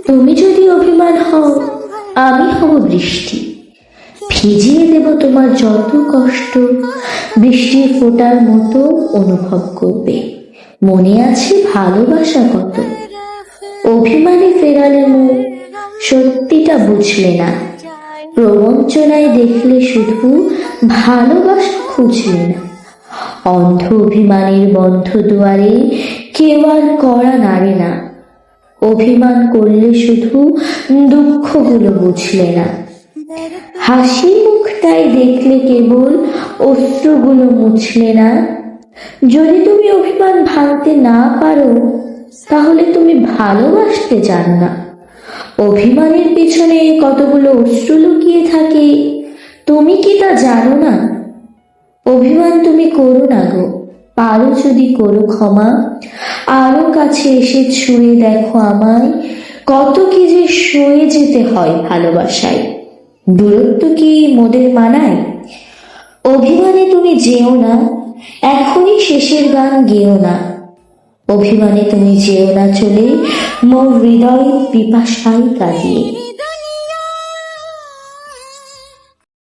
তুমি যদি অভিমান হও, আমি হব বৃষ্টি, ভিজিয়ে দেব তোমার যত কষ্ট। বৃষ্টির ফোঁটার মতো অনুভব করবে মনে আছে ভালোবাসা কত। অভিমানে ফেরালে মুখ, সত্যিটা বুঝলে না। প্রবঞ্চনায় দেখলে শুধু, ভালোবাসা খুঁজলে না। অন্ধ অভিমানের বন্ধ দুয়ারে কেউ আর কড়া নাড়ে না। অভিমান করলে শুধু দুঃখগুলো বুঝলে না। হাসি মুখটাই দেখলে কেবল অশ্রুগুলো মুছলে না। যদি তুমি অভিমান ভাঙতে না পারো, তাহলে তুমি ভালোবাসতে জানো না। অভিমানের পিছনে কতগুলো অশ্রু লুকিয়ে থাকে, তুমি কি তা জানো না? অভিমান তুমি করো না গো, পারো যদি করো ক্ষমা। আরো কাছে এসে ছুঁয়ে দেখো আমায়, কত কি যে সয়ে যেতে হয় ভালোবাসায়। দূরত্ব কি মোদের মানায়? অভিমানে তুমি যেও না, এখনই শেষের গান গেও না। অভিমানে তুমি যেও না চলে, মোর হৃদয় পিপাসায় কাঁদিয়ে।